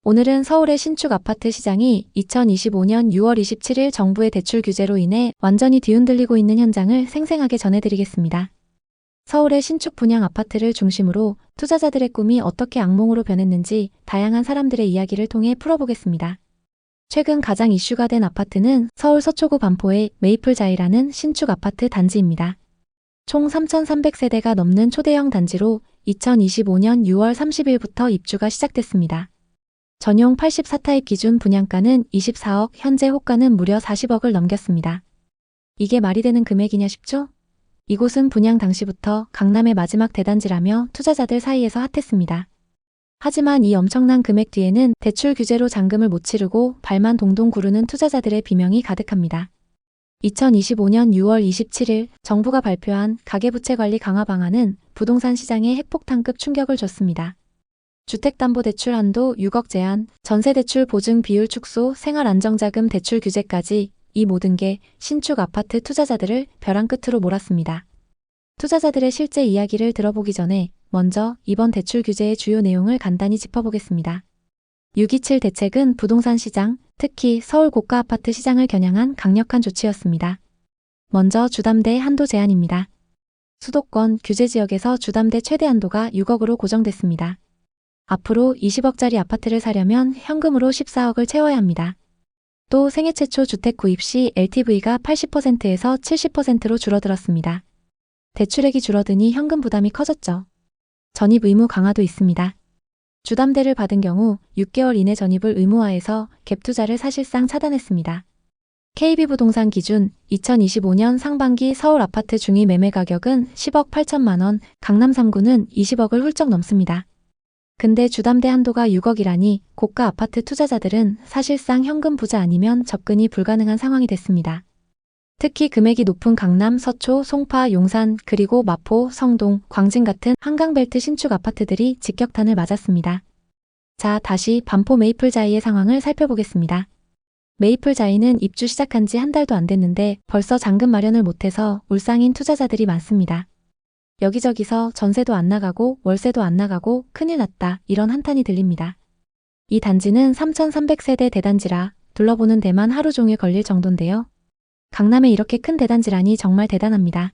오늘은 서울의 신축 아파트 시장이 2025년 6월 27일 정부의 대출 규제로 인해 완전히 뒤흔들리고 있는 현장을 생생하게 전해드리겠습니다. 서울의 신축 분양 아파트를 중심으로 투자자들의 꿈이 어떻게 악몽으로 변했는지 다양한 사람들의 이야기를 통해 풀어보겠습니다. 최근 가장 이슈가 된 아파트는 서울 서초구 반포의 메이플자이라는 신축 아파트 단지입니다. 총 3,300세대가 넘는 초대형 단지로 2025년 6월 30일부터 입주가 시작됐습니다. 전용 84타입 기준 분양가는 24억, 현재 호가는 무려 40억을 넘겼습니다. 이게 말이 되는 금액이냐 싶죠? 이곳은 분양 당시부터 강남의 마지막 대단지라며 투자자들 사이에서 핫했습니다. 하지만 이 엄청난 금액 뒤에는 대출 규제로 잔금을 못 치르고 발만 동동 구르는 투자자들의 비명이 가득합니다. 2025년 6월 27일 정부가 발표한 가계부채관리 강화 방안은 부동산 시장에 핵폭탄급 충격을 줬습니다. 주택담보대출 한도 6억 제한, 전세대출 보증 비율 축소, 생활안정자금 대출 규제까지 이 모든 게 신축 아파트 투자자들을 벼랑 끝으로 몰았습니다. 투자자들의 실제 이야기를 들어보기 전에 먼저 이번 대출 규제의 주요 내용을 간단히 짚어보겠습니다. 627 대책은 부동산 시장, 특히 서울 고가 아파트 시장을 겨냥한 강력한 조치였습니다. 먼저 주담대 한도 제한입니다. 수도권 규제 지역에서 주담대 최대 한도가 6억으로 고정됐습니다. 앞으로 20억짜리 아파트를 사려면 현금으로 14억을 채워야 합니다. 또 생애 최초 주택 구입 시 LTV가 80%에서 70%로 줄어들었습니다. 대출액이 줄어드니 현금 부담이 커졌죠. 전입 의무 강화도 있습니다. 주담대를 받은 경우 6개월 이내 전입을 의무화해서 갭 투자를 사실상 차단했습니다. KB부동산 기준 2025년 상반기 서울 아파트 중위 매매 가격은 10억 8천만 원, 강남 3구는 20억을 훌쩍 넘습니다. 근데 주담대 한도가 6억이라니 고가 아파트 투자자들은 사실상 현금 부자 아니면 접근이 불가능한 상황이 됐습니다. 특히 금액이 높은 강남, 서초, 송파, 용산, 그리고 마포, 성동, 광진 같은 한강벨트 신축 아파트들이 직격탄을 맞았습니다. 자, 다시 반포 메이플자이의 상황을 살펴보겠습니다. 메이플자이는 입주 시작한 지 한 달도 안 됐는데 벌써 잔금 마련을 못해서 울상인 투자자들이 많습니다. 여기저기서 전세도 안 나가고 월세도 안 나가고 큰일 났다 이런 한탄이 들립니다. 이 단지는 3,300세대 대단지라 둘러보는 데만 하루 종일 걸릴 정도인데요. 강남에 이렇게 큰 대단지라니 정말 대단합니다.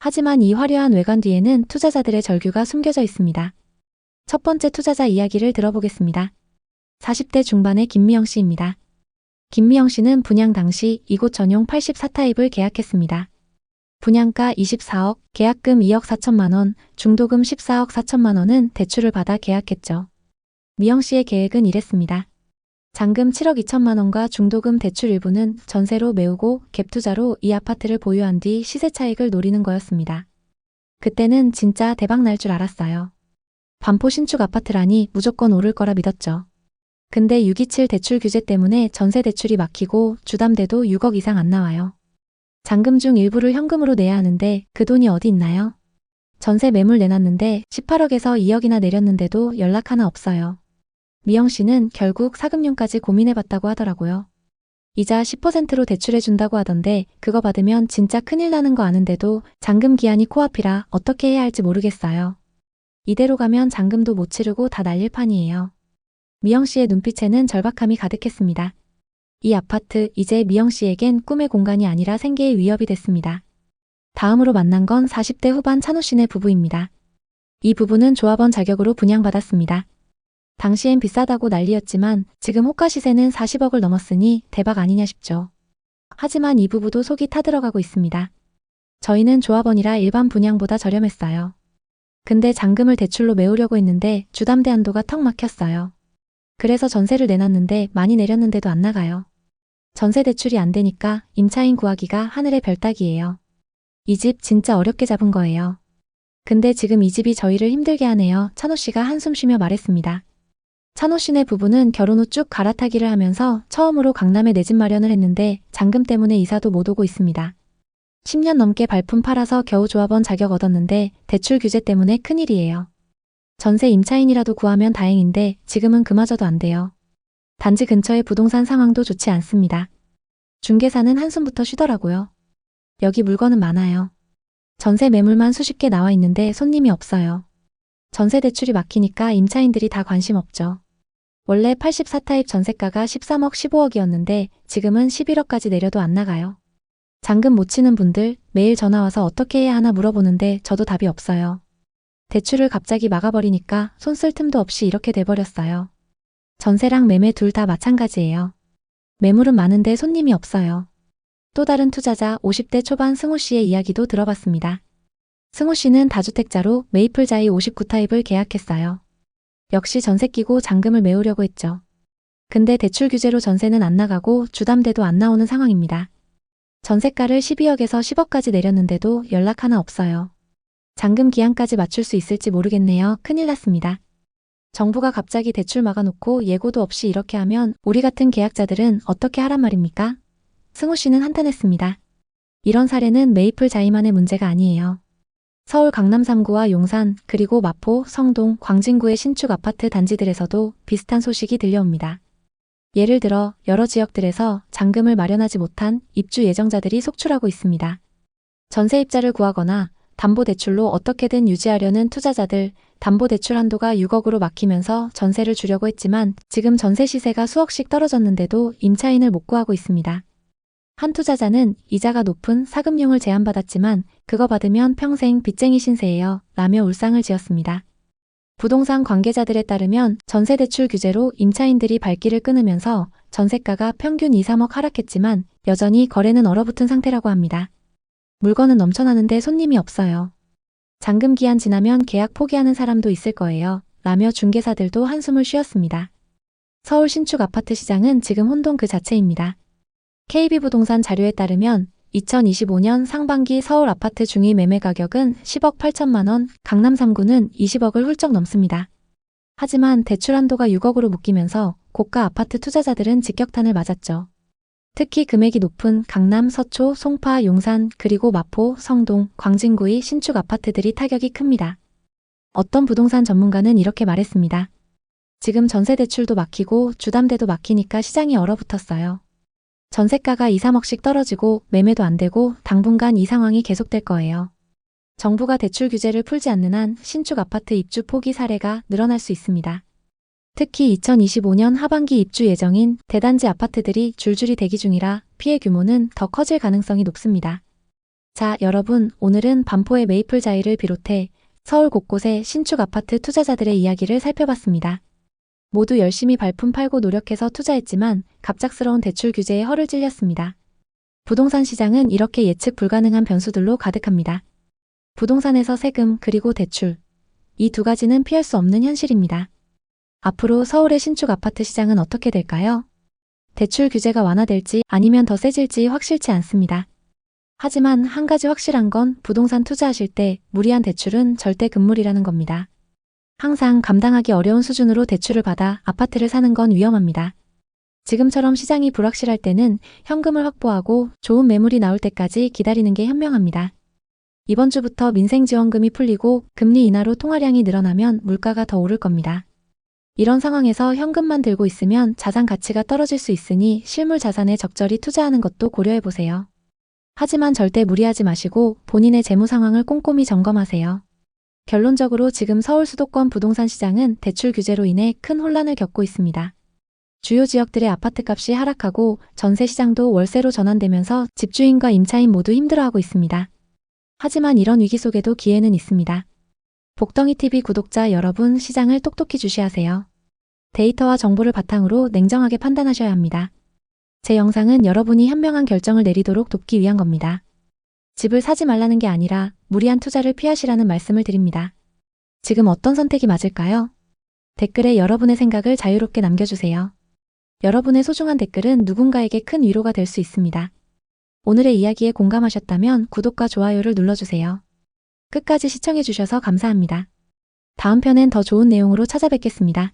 하지만 이 화려한 외관 뒤에는 투자자들의 절규가 숨겨져 있습니다. 첫 번째 투자자 이야기를 들어보겠습니다. 40대 중반의 김미영 씨입니다. 김미영 씨는 분양 당시 이곳 전용 84타입을 계약했습니다. 분양가 24억, 계약금 2억 4천만 원, 중도금 14억 4천만 원은 대출을 받아 계약했죠. 미영 씨의 계획은 이랬습니다. 잔금 7억 2천만 원과 중도금 대출 일부는 전세로 메우고 갭 투자로 이 아파트를 보유한 뒤 시세 차익을 노리는 거였습니다. 그때는 진짜 대박 날 줄 알았어요. 반포 신축 아파트라니 무조건 오를 거라 믿었죠. 근데 627 대출 규제 때문에 전세 대출이 막히고 주담대도 6억 이상 안 나와요. 잔금 중 일부를 현금으로 내야 하는데 그 돈이 어디 있나요? 전세 매물 내놨는데 18억에서 2억이나 내렸는데도 연락 하나 없어요. 미영 씨는 결국 사금융까지 고민해봤다고 하더라고요. 이자 10%로 대출해준다고 하던데 그거 받으면 진짜 큰일 나는 거 아는데도 잔금 기한이 코앞이라 어떻게 해야 할지 모르겠어요. 이대로 가면 잔금도 못 치르고 다 날릴 판이에요. 미영 씨의 눈빛에는 절박함이 가득했습니다. 이 아파트 이제 미영 씨에겐 꿈의 공간이 아니라 생계의 위협이 됐습니다. 다음으로 만난 건 40대 후반 찬호 씨네 부부입니다. 이 부부는 조합원 자격으로 분양받았습니다. 당시엔 비싸다고 난리였지만 지금 호가 시세는 40억을 넘었으니 대박 아니냐 싶죠. 하지만 이 부부도 속이 타들어가고 있습니다. 저희는 조합원이라 일반 분양보다 저렴했어요. 근데 잔금을 대출로 메우려고 했는데 주담대 한도가 턱 막혔어요. 그래서 전세를 내놨는데 많이 내렸는데도 안 나가요. 전세 대출이 안 되니까 임차인 구하기가 하늘의 별 따기예요. 이 집 진짜 어렵게 잡은 거예요. 근데 지금 이 집이 저희를 힘들게 하네요. 찬호 씨가 한숨 쉬며 말했습니다. 찬호 씨네 부부는 결혼 후 쭉 갈아타기를 하면서 처음으로 강남에 내 집 마련을 했는데 잔금 때문에 이사도 못 오고 있습니다. 10년 넘게 발품 팔아서 겨우 조합원 자격 얻었는데 대출 규제 때문에 큰일이에요. 전세 임차인이라도 구하면 다행인데 지금은 그마저도 안 돼요. 단지 근처의 부동산 상황도 좋지 않습니다. 중개사는 한숨부터 쉬더라고요. 여기 물건은 많아요. 전세 매물만 수십 개 나와 있는데 손님이 없어요. 전세 대출이 막히니까 임차인들이 다 관심 없죠. 원래 84타입 전세가가 13억 15억이었는데 지금은 11억까지 내려도 안 나가요. 잔금 못 치는 분들 매일 전화와서 어떻게 해야 하나 물어보는데 저도 답이 없어요. 대출을 갑자기 막아버리니까 손 쓸 틈도 없이 이렇게 돼버렸어요. 전세랑 매매 둘 다 마찬가지예요. 매물은 많은데 손님이 없어요. 또 다른 투자자 50대 초반 승우 씨의 이야기도 들어봤습니다. 승우 씨는 다주택자로 메이플자이 59타입을 계약했어요. 역시 전세 끼고 잔금을 메우려고 했죠. 근데 대출 규제로 전세는 안 나가고 주담대도 안 나오는 상황입니다. 전세가를 12억에서 10억까지 내렸는데도 연락 하나 없어요. 잔금 기한까지 맞출 수 있을지 모르겠네요. 큰일 났습니다. 정부가 갑자기 대출 막아놓고 예고도 없이 이렇게 하면 우리 같은 계약자들은 어떻게 하란 말입니까? 승우 씨는 한탄했습니다. 이런 사례는 메이플자이만의 문제가 아니에요. 서울 강남 3구와 용산 그리고 마포, 성동, 광진구의 신축 아파트 단지들에서도 비슷한 소식이 들려옵니다. 예를 들어 여러 지역들에서 잔금을 마련하지 못한 입주 예정자들이 속출하고 있습니다. 전세입자를 구하거나 담보대출로 어떻게든 유지하려는 투자자들, 담보대출 한도가 6억으로 막히면서 전세를 주려고 했지만 지금 전세 시세가 수억씩 떨어졌는데도 임차인을 못 구하고 있습니다. 한 투자자는 이자가 높은 사금융을 제안받았지만 그거 받으면 평생 빚쟁이 신세예요 라며 울상을 지었습니다. 부동산 관계자들에 따르면 전세대출 규제로 임차인들이 발길을 끊으면서 전세가가 평균 2, 3억 하락했지만 여전히 거래는 얼어붙은 상태라고 합니다. 물건은 넘쳐나는데 손님이 없어요. 잔금 기한 지나면 계약 포기하는 사람도 있을 거예요 라며 중개사들도 한숨을 쉬었습니다. 서울 신축 아파트 시장은 지금 혼돈 그 자체입니다. KB부동산 자료에 따르면 2025년 상반기 서울 아파트 중위 매매 가격은 10억 8천만 원, 강남 3구는 20억을 훌쩍 넘습니다. 하지만 대출 한도가 6억으로 묶이면서 고가 아파트 투자자들은 직격탄을 맞았죠. 특히 금액이 높은 강남, 서초, 송파, 용산, 그리고 마포, 성동, 광진구의 신축 아파트들이 타격이 큽니다. 어떤 부동산 전문가는 이렇게 말했습니다. 지금 전세 대출도 막히고 주담대도 막히니까 시장이 얼어붙었어요. 전세가가 2, 3억씩 떨어지고 매매도 안 되고 당분간 이 상황이 계속될 거예요. 정부가 대출 규제를 풀지 않는 한 신축 아파트 입주 포기 사례가 늘어날 수 있습니다. 특히 2025년 하반기 입주 예정인 대단지 아파트들이 줄줄이 대기 중이라 피해 규모는 더 커질 가능성이 높습니다. 자, 여러분, 오늘은 반포의 메이플자이를 비롯해 서울 곳곳의 신축 아파트 투자자들의 이야기를 살펴봤습니다. 모두 열심히 발품 팔고 노력해서 투자했지만 갑작스러운 대출 규제에 허를 찔렸습니다. 부동산 시장은 이렇게 예측 불가능한 변수들로 가득합니다. 부동산에서 세금 그리고 대출. 이 두 가지는 피할 수 없는 현실입니다. 앞으로 서울의 신축 아파트 시장은 어떻게 될까요? 대출 규제가 완화될지 아니면 더 세질지 확실치 않습니다. 하지만 한 가지 확실한 건 부동산 투자하실 때 무리한 대출은 절대 금물이라는 겁니다. 항상 감당하기 어려운 수준으로 대출을 받아 아파트를 사는 건 위험합니다. 지금처럼 시장이 불확실할 때는 현금을 확보하고 좋은 매물이 나올 때까지 기다리는 게 현명합니다. 이번 주부터 민생지원금이 풀리고 금리 인하로 통화량이 늘어나면 물가가 더 오를 겁니다. 이런 상황에서 현금만 들고 있으면 자산 가치가 떨어질 수 있으니 실물 자산에 적절히 투자하는 것도 고려해보세요. 하지만 절대 무리하지 마시고 본인의 재무 상황을 꼼꼼히 점검하세요. 결론적으로 지금 서울 수도권 부동산 시장은 대출 규제로 인해 큰 혼란을 겪고 있습니다. 주요 지역들의 아파트값이 하락하고 전세 시장도 월세로 전환되면서 집주인과 임차인 모두 힘들어하고 있습니다. 하지만 이런 위기 속에도 기회는 있습니다. 복덩이TV 구독자 여러분, 시장을 똑똑히 주시하세요. 데이터와 정보를 바탕으로 냉정하게 판단하셔야 합니다. 제 영상은 여러분이 현명한 결정을 내리도록 돕기 위한 겁니다. 집을 사지 말라는 게 아니라 무리한 투자를 피하시라는 말씀을 드립니다. 지금 어떤 선택이 맞을까요? 댓글에 여러분의 생각을 자유롭게 남겨주세요. 여러분의 소중한 댓글은 누군가에게 큰 위로가 될 수 있습니다. 오늘의 이야기에 공감하셨다면 구독과 좋아요를 눌러주세요. 끝까지 시청해주셔서 감사합니다. 다음 편엔 더 좋은 내용으로 찾아뵙겠습니다.